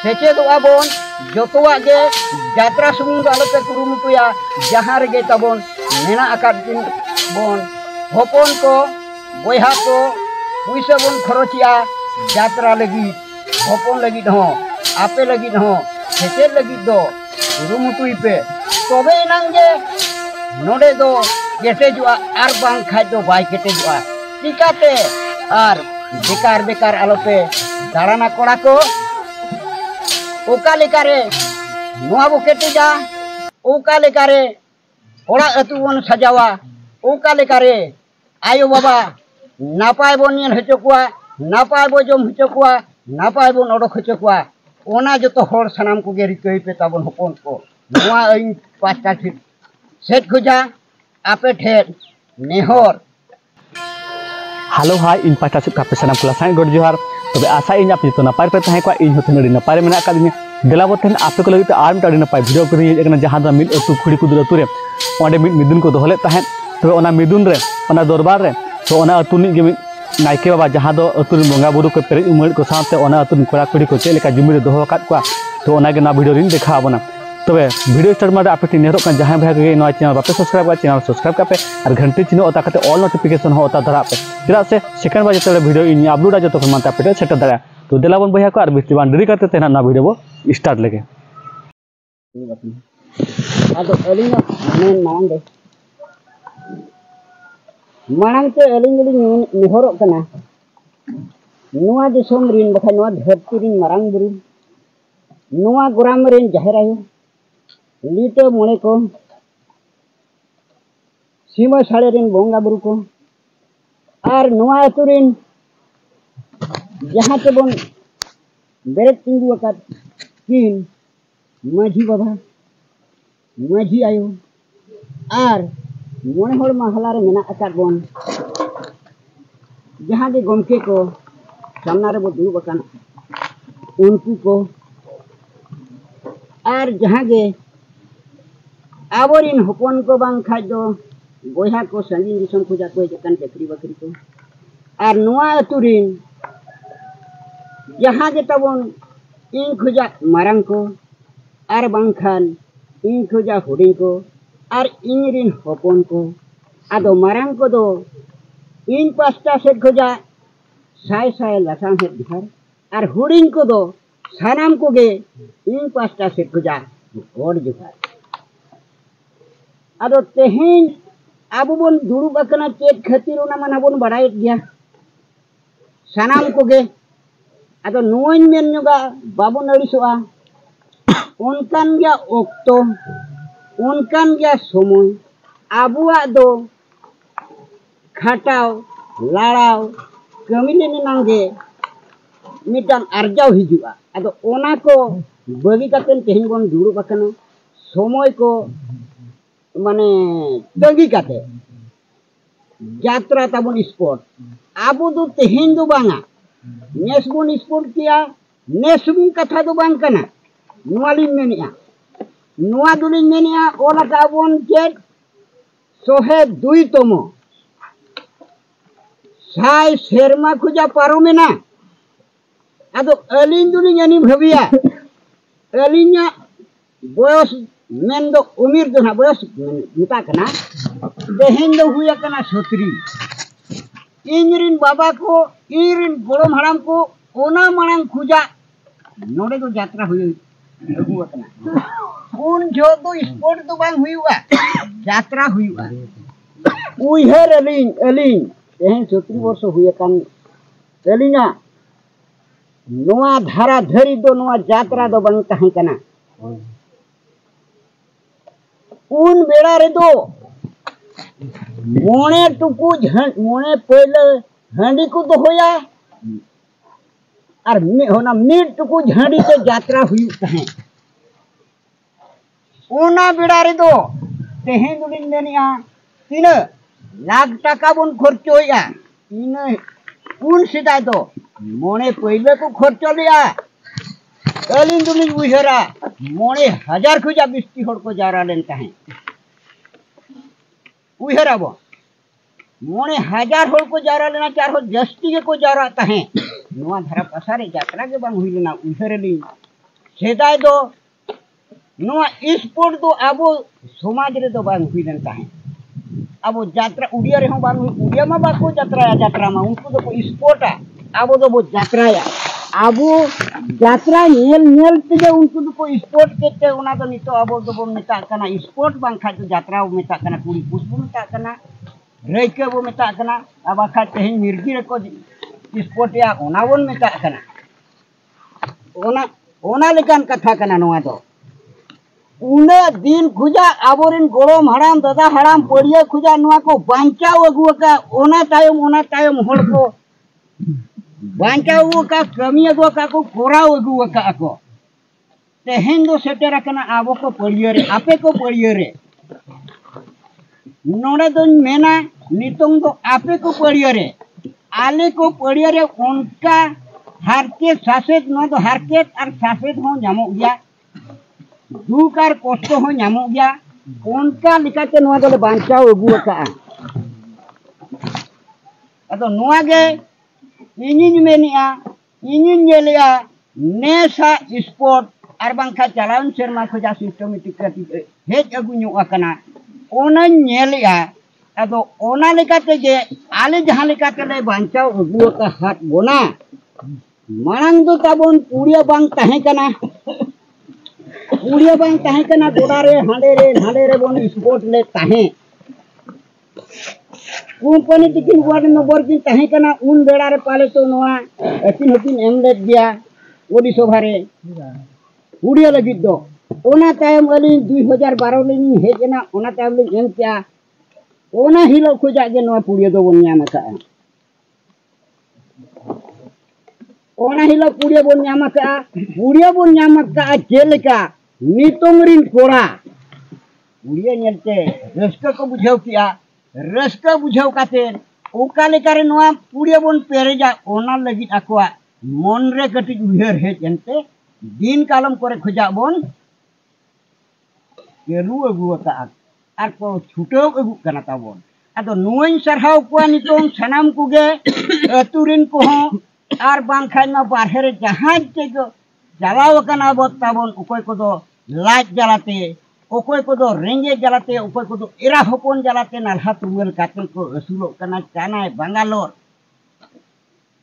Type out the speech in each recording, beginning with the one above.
सेचेदोआ bone जोतोआ गे यात्रा सुमुंग दो आलोपे कुरुमुटुया जहां रेगे ताबोन मेना आकाद दिन बोन होपोन को बोयहा को पुइसा बोन खरचिया यात्रा लगी होपोन लगी हो आपे लगी हो सेचे लगी दो कुरुमुटुई पे तबे नांगे नोडे दो केटेजुआ आर बांग खाय दो बाय केटेजुआ चिकाते आर बेकार बेकार आलोपे दाड़ाना कोड़ा को ओका लेकारे नोआ बो केटेजा ओका लेकारे ओड़ा अतु बन सजावा ओका लेकारे आयो बाबा नापाय बन नेल हचो कुआ नापाय बो जम हचो कुआ नापाय बन ओडोक हचो कुआ ओना जतो होर सनाम को गे रिकई पे ताबन होपन को नोआ अई पाँचटा सेट खुजा आपे ठेर नेहर हेलो हाय इन पाटा से कापे सनाम कुला साइन गोड जोहार तबे आशा इन आप तो नपाय पे तहे को इन होते नडी नपाय मेना का दिन देला बोतेन आपे को लगित आर मिटा नपाय वीडियो को हेज एकना जहां दा मिद अतु खुड़ी कुदुर अतु रे ओंडे मिदुन को दोहले तहे तबे ओना मिदुन रे ओना दरबार रे तो ओना अतु नि गे नायके बाबा जहां दो अतु बंगा बुरु को पेरे उमड़ को साथे ओना अतु कोड़ा खुड़ी को चेलेका जुमिरे दोहो काट को तो ओना गे ना वीडियो रिन देखा आबोना तबे वीडियो स्टार्ट मारे आपे ती नेहरो kan जहां भाग गे नोआ चैनल बापे सब्सक्राइब का चैनल सब्सक्राइब कापे और घंटी चिन्ह ओता कते ऑल नोटिफिकेशन हो ओता धरा पे चरा से सेकंड बार जते वीडियो इन अपलोड आ जतो को मानता पे सेट दरा तो देलाबन भैया को और बिस्ती बान देरी करते तेना ना वीडियो वो स्टार्ट लगे आदो अलिंग मेन मांग दे मांग ते अलिंग अलिंग नेहरो कना नोआ दिसोम रिन बखा नोआ धरती रिन मारांग बुरु नोआ गोराम रिन जाहिर आयो लीटे मोने को सीमा साड़े रिन बोंगा बुरु को और नोआ अतुरिन जहां ते बोन बेरेट तिंगु अकात किन माझी बाबा माझी आयो और मोने होड़ महला रे मेना अकात बोन जहां दे गमके को सामना रे बो दुब अकान उनको को और जहां गे आबोरिन होपन को बांग खाय दो बोया को संगीन दिसम खुजा को जकन चकरी बकरी को और नोआ अतुरिन जहां गे तबोन इन खुजा मारंग को और बांखान इन खुजा हुडिंग को और इंगरिन होपन को आदो मारंग को दो इन पास्ता से खुजा साय साय लसांग है दिखार और हुडिंग को दो सानाम को गे इन पास्ता से खुजा गोड़ जुगार आदो तेहेन आबो बोन दुड़ुब अकना चेत खातिर ओना माना बोन बड़ाय गया सानाम को गे आदो नोइन मेन नुगा बाबो नड़िसोआ उनकान गया ओक्तो उनकान गया समय आबुआ दो खाटाव लाड़ाव कमिले नांगे मिटान आरजाव हिजुआ आदो ओना को बगी कातेन तेहेन बोन दुड़ुब अकना समय को माने तंगी काते यात्रा ताबन स्पोर्ट आबो दो तेहेन दो बांगा नेसबोन स्पोर्ट किया नेसबुन कथा दो बांग कना नोआलिन मेनिया नोआ दुलिन मेनिया ओला ताबन चेक सोहे दुई तमो साय शेरमा खुजा पारो मेना आदो अलिन दुलिन यानी भविया अलिन्या बयस मेन दो उमिर दो ना बयस मिता कना देहेन दो हुया कना सतरी इंगरिन बाबा को इंगरिन गोड़म हराम को ओना मांग खुजा नोडे दो यात्रा हुई हुआ कना उन जो तो स्पोर्ट तो बांग हुआ यात्रा हुआ उइहर अलिन अलिन देहेन सतरी वर्ष हुया कन अलिना नोआ धारा धरी दो नोआ यात्रा दो बांग तहां कना उन बेड़ा रे दो मोने टुकु मोने पहले हांडी को दो होया और होना मिड टुकु झांडी से यात्रा हुई तहे ओना बेड़ा रे दो तेहेन दुलिन मेनिया तीन लाख टाका बन खर्च होया तीन उन सिदा दो मोने पहले को खर्च लिया अलिन दुलिन उहरा मोने हजार खुजा बिस्ती होड़ को जारा लेनता है उहरा बो मोने हजार होड़ को जारा लेना चार हो जस्ती के को जारा है नोआ धरा पसारे यात्रा के बांग हुई लेना उहरे ली सेदाय दो नोआ स्पोर्ट दो आबो समाज रे दो बांग हुइलन ताहे आबो जात्रा उड़िया रे हो बांग उड़िया मा बाको जात्रा मा उनको दो स्पोर्टा आबो दो जात्राया आबो जात्रा नेल ते उनको दो स्पोर्ट केते ओना दो नितो आबो दो मेता कना स्पोर्ट बांग खा तो जात्रा मेता कना कुड़ी पुस बो मेता कना रेके बो मेता कना आबा खा तेहिन मिर्गी रे को स्पोर्ट या ओना बोन मेता कना ओना लेकान कथा कना नोआ दो उन्ना दिन खुजा आबोरिन गोड़म हराम दादा हराम पड़िया खुजा नुआ को बांचाव अगुआ का ओना तायम होड़ को बांचाव का कमी अगुआ का को कोराव अगुआ का को तेहेन दो सेटेरा कना आबो को पड़िया रे आपे को पड़िया रे नोड़े दो मेना नितोंग दो आपे को पड़िया रे आले को पड़िया रे उनका हारकेत सासेत नो दो हारकेत और सासेत हो जामो गया दुख और कष्ट हो नामो गया उनका लिखाते नोआ दो बांचाव अगुआ का अतो नोआ गे इनिन मेनिया इनिन जेलिया नेसा स्पोर्ट और बांखा चलावन शर्मा खोजा सिस्टमेटिक कति हेज अगु नु अकना ओना नेलिया अतो ओना लिखाते गे आले जहां लिखाते ले बांचाव अगुआ का हाथ बोना मांग दो ताबोन पुड़िया बांग ताहे कना उड़िया बांग ताहे कना गोड़ा रे हांडे रे बोन स्पोर्ट ले ताहे कंपनी तिकिन वार्ड नंबर की ताहे कना उन बेड़ा रे पाले तो नोआ हकिन एम ले दिया ओडी सभा रे उड़िया लगी दो ओना टाइम अली 2012 लिन हेजना ओना टाइम लिन एम क्या ओना हिलो खोजा गे नोआ पुड़िया दो बोन न्याम का ओना हिलो पुड़िया बोन न्याम का जेलका नितोंगरिन कोड़ा उड़िया नेलते रस्का को बुझाव किया रस्का बुझाव काते ओका लेकारे नोआ पुड़िया बोन पेरेजा ओना लगी आकोआ मन रे कटि उहर हे जंते दिन कालम करे खोजा बोन केरु अगु का आर को छुटो अगु कना ताबोन आदो नोइन सरहाव को नितों सनाम कुगे अतुरिन को आर बांग खाइना बाहर जहाज के जलाव कना बताबोन उकोय को दो लाज जलाते उकोय को दो रेंगे जलाते उकोय को दो एरा हपन जलाते नालहा तुगल काते को असुलो कना चाना बंगालोर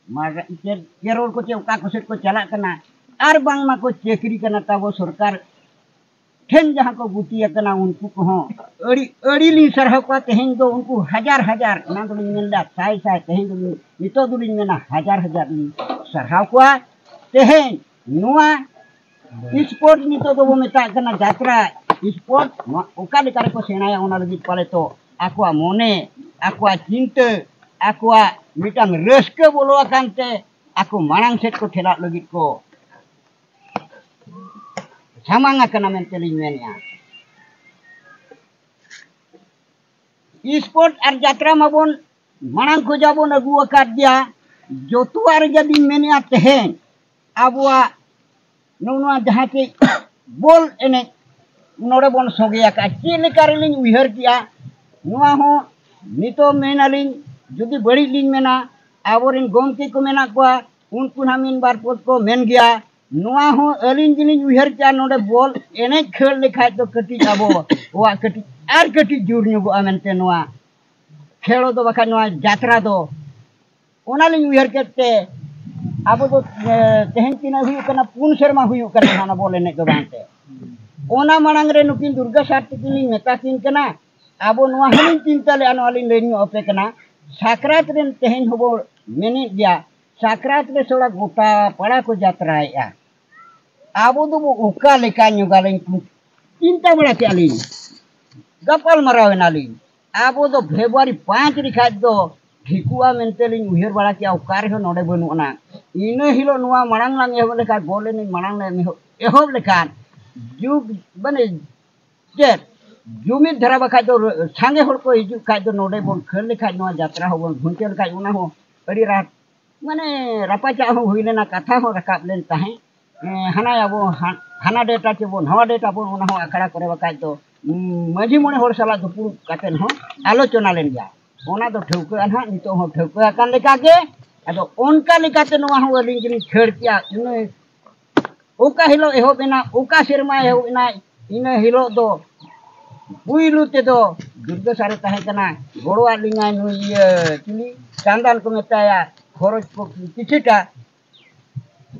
मार केरल को चे उका कोसेट को चला कना आर बांग मा को चेकरी कना ताबो सरकार ठेन जहां को गुतिया कना उनको को अड़ी ली सरह को तेहेन दो उनको हजार ना दो मिलदा साई तेहेन दो नितो दो मेना हजार ली सरहाव को तेहेन नुआ स्पोर्ट नितो दो मेता कना जात्रा स्पोर्ट ओका लेकारे को सेनाया ओना लगी पाले तो आकुआ मोने आकुआ चिंता आकुआ मिटांग रस्के बोलो अकांते आकु मांग सेट को ठेला लगी को सामांगा कना मेनते लिन मेनिया स्पोर्ट और जात्रा माबोन मांग को जाबोन अगु अकाद दिया जोतुआर जदी मेनिया तेहेन आबुआ नोनुआ जहां के बोल एने नोड़े बोन सोगेया का चेले कारेलिन उहर किया नुआ हो नितो मेनालिन जुदी बड़ी लिन मेना आबोरिन गोमती को मेना को उनको हमिन बार पद को मेन गया नुआ हो अलिन जिलिन उहर किया नोड़े बोल एने खेल लिखाय तो कटी आबो वा कटी आर कटी जुर नुगो आमेनते नुआ खेलो दो बखा नुआ जात्रा दो ओनालिन उहर केते आबो तो तेहन तिना हुई कना पुन शर्मा हुई कना हाना बोले ने दो बांते ओना मांग रे नुकिन दुर्गा साथी किन मेता किन कना आबो नुआ हलिन चिंता ले अनवालिन लेनी ओपे कना साकरात रेन तेहन होबो मेने गया साकरात रे सोड़ा गोटा पड़ा को जात्रा है आबो दो ओका लेका नुगालिन चिंता बड़ा के आलिन गपल मरावेनालिन आबो दो फेब्रुआरी 5 रिखा दो ठिकुआ मेंतेलिन उहर बड़ा के औकार हो नोडे बनुना इनो हिलो नुआ मांग लांग एहो लेका बोले नि मांग ने एहो लेका जुग बने चेत जुमिद धरा बखा तो सांगे हर को हिजु खाय तो नोडे बोन खेल लेखा नुआ जात्रा हो बोन घुंटे लेखा उना हो अड़ी रात माने रापाचा हो हुइलेना कथा हो रकाब लेन ताहे हाना आबो हाना डेटा के बोन हवा डेटा बोन उना हो अखड़ा करे बखा तो मजी मोने हर साला दुपु काटेन हो आलोचना लेन गया ओना तो ठौका ना नितो हो ठौका कान लेका के अदो ओनका लेकाते नुआ हो अलिन जिनि खेड़ किया इने ओका हिलो एहोबेना ओका सेरमा एहोबेना इन हिलो दो पुइलु ते दो दुर्गा सारे तहे कना गोड़वा लिंगा नुई चिली चांदाल को मेताया खरच को किछिटा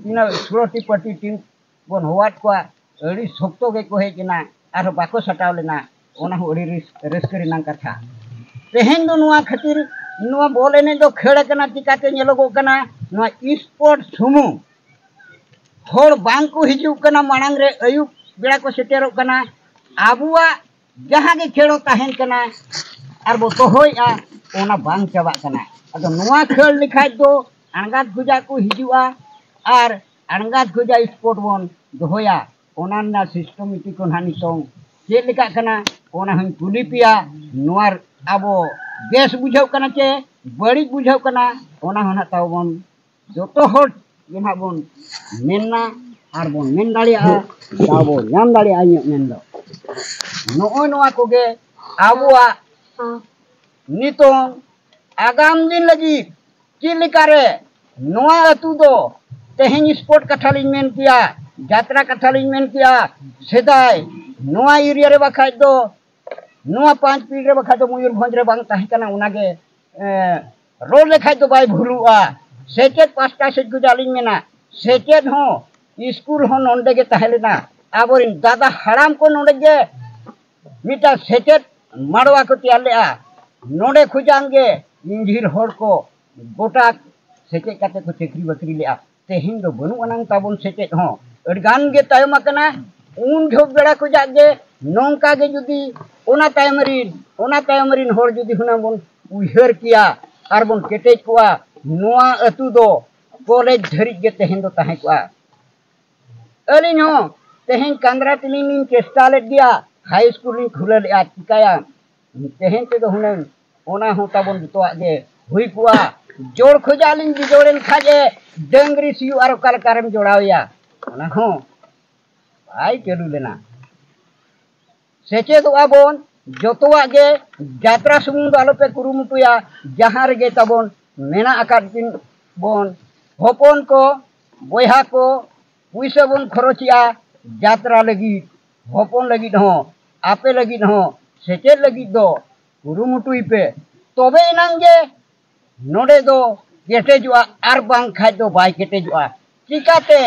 इन 16 पट्टी टीम बन होवाट को अड़ी शक्तो गे को हेजना आरो बाको सटाव लेना ओना हो अड़ी रेस्करी नां कथा तेहेन दो नुआ खातिर नुआ बॉल एने दो खेड़ कना चिकाते नेलोगो कना नुआ स्पोर्ट सुमु होड़ बांग को हिजू कना मांग रे अयुब बेड़ा को सेटेरो कना आबुआ जहाँ के खेड़ो तहन कना और बो तोहोया ओना बांग चाबा कना अदो नुआ खेल लिखाय दो अणगात गुजा को हिजुआ और अणगात गुजा स्पोर्ट बन दोहोया ओना ना सिस्टमेटिक को हानि सोंग चेक लिखा कना ओना हम कुली पिया नुआ आबो बेस बुझाव कना चे बड़ी बुझाव कना ओना हना ताव बन जोतो होड़ जेना बन मेनना और बन मेन दाड़िया ताबो नाम दाड़िया आइ मेन दो नोय नोआ कोगे आबुआ नितों आगाम दिन लगी चिलिकारे नोआ अतु दो तेहें स्पोर्ट कथालिन मेन किया यात्रा कथालिन मेन किया सेदाय नोआ एरिया रे बखाय दो नोआ 5 पीढ़ी रे बखाय दो मयूरभंज रे बांग ताहे कना उनागे रोड लेखाय दो बाय भुलुआ सेचेत पास्टा से गुजालिन मेना सेचेत हो स्कूल हो नोंडे गे ताहेलेना आबोरिन दादा हराम को नोंडे गे मिटा सेचेत माड़वा को त्यालेआ नोंडे खुजांगे इंजीर होड़ को गोटा सेचेत काते को चक्री बकरी लेआ तेहिं दो बनु अनांग ताबोन सेचेत हो अडगान गे तायमा कना उन झोक बेड़ा को जागे नोंका गे जुदी ओना तायमरिन होड़ जुदी हुना बोन उहर किया आर बोन केटेज कोआ नोआ अतु दो कॉलेज धरिज गे तेहिं दो ताहे कोआ अलिन हो तेहें कांद्रा तिलिन चेष्टा ले दिया हाई स्कूल खुले चिकाया तेहें ते हुने ओना हो ताबन जतोआ गे हुई कुआ जोड़ खोजालिन जोड़ेन खाजे डंगरी सियु आरो कालकारम जोड़ावया ओना हो आई चलू लेना सेचे तो आबोन जतोआ गे यात्रा सुमुंग दो आलोपे कुरुमुटुया जहां रे गे ताबन मेना आकाद दिन बोन होपन को बोयहा को पुइसा बोन खरचिया यात्रा लगी होपन लगी हो आपे लगी हो सेचे लगी दो कुरुमुटुई पे तबे इनांगे नोडे दो केटेजुआ आर बांग खाय दो बाय केटेजुआ चिकाते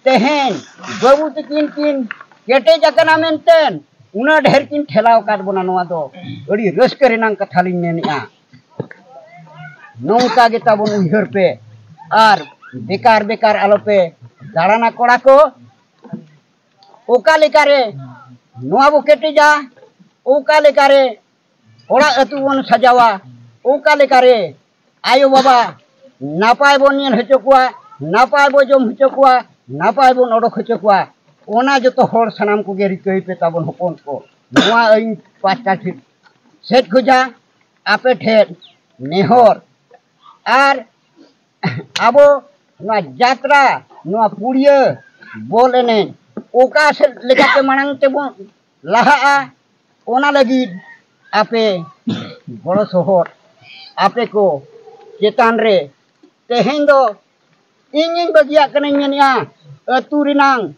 तेहेन बाबू तकिन किन केटेज अकना मेनतेन उना ढेर किन ठेलाव काट बोना नोआ दो अड़ी रस्के रेनांग कथा लिन मेनिया नौका गे ताबोन उहर पे आर बेकार बेकार आलोपे दाड़ाना कोड़ा को ओका लेकारे नोआ बो केटेजा ओका लेकारे ओड़ा अतु बन सजावा ओका लेकारे आयो बाबा नापाय बन नेल हचो कुआ नापाय बो जम हचो कुआ नापाय बन ओडक हचो कुआ ओना जतो होड़ सनाम को गे रिकई पे ताबन होपन को नोआ अइन पास्टा ठीक सेट खुजा आपे ठेर नेहर आर आबो नोआ यात्रा नोआ पुड़िया बोल एने ओका से लेकाते मांग ते बो लाहा ओना लगी आपे बड़ो शहर आपे को चेतान रे तेहें दो इन बगिया कने मेनिया अतु रिनांग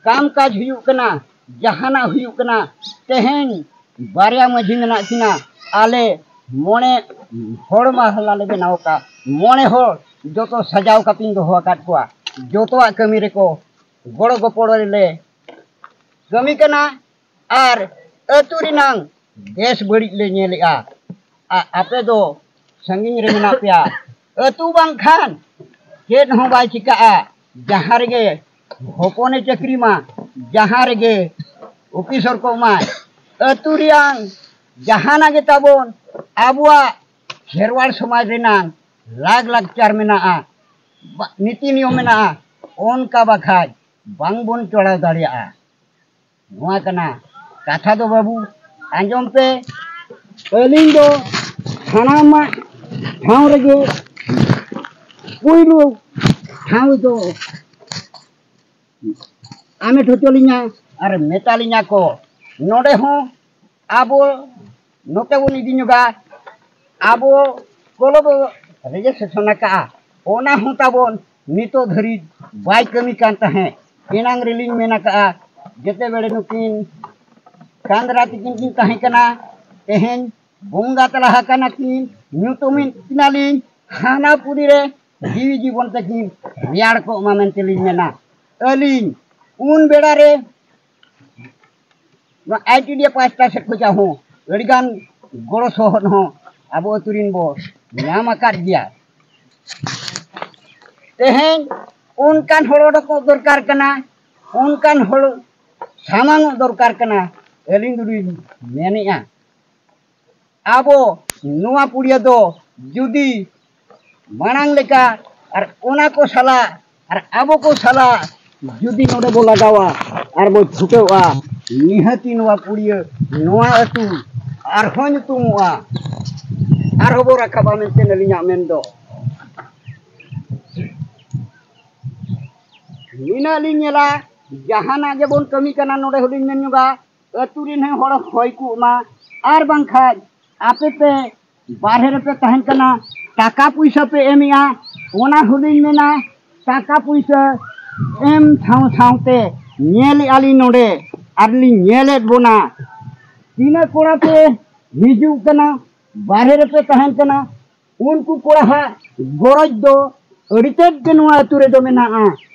काम काज हुयु कना जहाना हुयु कना तेहें बारिया मझी मेना किना आले मोने होड़ महला ले बनाव का मोने होड़ जो तो सजाव कापिंग दो काट कोआ जो तो कमी रे को गोड़ गोपड़ ले कमी कना आर अतु रिनांग देश बड़ी ले नेलेआ आपे दो संगिन रे मेना पिया अतु बांग खान चेत हो बाय चिका जहां रे होपने चक्री मा जहां रे ऑफिसर को मा अतु रियां जहाना गे ताबोन आबुआ खेरवाड़ समाज रेनांग लाग लाग चार मेना नीति नियम मेना ओनका बाखाय बांग बोन चढ़ाव दाड़िया नोआ कना कथा दो बाबू आंजम पे अलिंग दो थाना ठाव रगे पुइलु ठाव दो आमे ठोचलिना अरे मेतालिना को नोडे हो आबो नोते बन इदिनुगा आबो कोलब रेजिस्ट्रेशन का ओना हो ताबोन नितो धरी बाय कमी कान तहे एनांग रिलिंग मेना का जते बेड़े नुकिन कांदरा तिकिन किन ताहे कना तेहेन बुंगा तलाह कना किन न्यूतुमिन किनालिन हाना पुरी रे जीवी जीवन तकिन रियाड़ को मामेन तेलिन मेना अलिन उन बेड़ा रे नो आईटीडी पास्ता से को चाहूं अड़िगान गोड़ो सोहन हो अब अतुरिन बो नाम आकार दिया तेहेन उनकान होड़ो को दरकार कना उनकान होड़ सामांग दरकार कना एलिंग दुरिन मेनिया आबो नुआ पुड़िया दो जुदी मानांग लेका और ओना को सला और आबो को सला जुदी नोडे बो लगावा और बो छुटेवा निहती नुआ पुड़िया नुआ अतु और होन तुमुआ और होबो रखाबा मेंते नलिया मेंदो मीना लिंगला जहाना जेबन कमी कना नोडे हुलिंग मेनुगा अतुरिन होड़ होयकु मा आर बांखाज आपे पे बारहे पे तहन कना टाका पैसा पे एमिया ओना हुलिंग मेना टाका पैसा एम थाव थावते नेल आली नोडे आरली नेलेट बोना तीना कोड़ा पे हिजू कना बारहे पे तहन कना उनको कोड़ा हा गोरज दो अड़ितेट के नुआ अतुरे दो मेना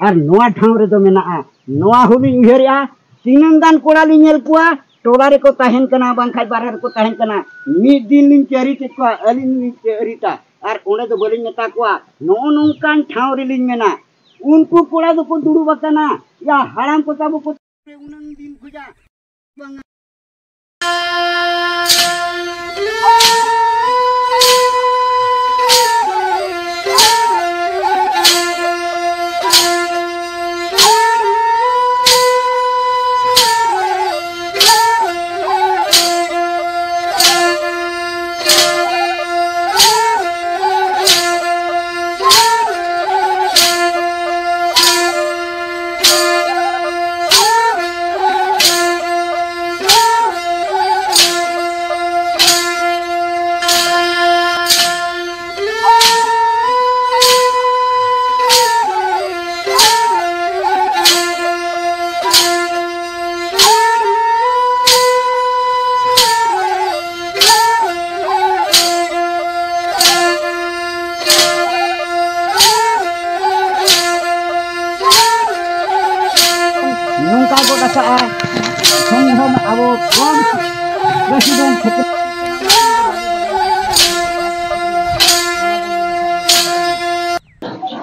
आर नुआ ठाव रे दो मेना नुआ हुलिंग उहेरिया तीनंगान कोड़ा ली नेल कुआ टोला रे को तहन कना बांखाय बारहे रे को तहन कना मी दिन लिंग चेरी ते को अलिन लिंग चेरीता आर ओने दो बलिंग नेता कुआ नो नोंकान ठाव रे लिंग मेना उनको कोड़ा दो को दुड़ु बकना या हराम को ताबो को उनन दिन खुजा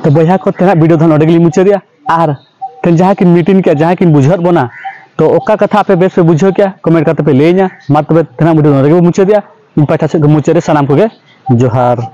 तो बया को तेना वीडियो धन ओडे मुचा दिया आर तेन जहाँ की मीटिंग के जहाँ की बुझत बना तो ओका कथा पे बेस पे बुझो क्या कमेंट करते पे लेना मा तबे तेना वीडियो ओडे मुचा दिया इन पाठा से मुचा रे सलाम को गे जोहार।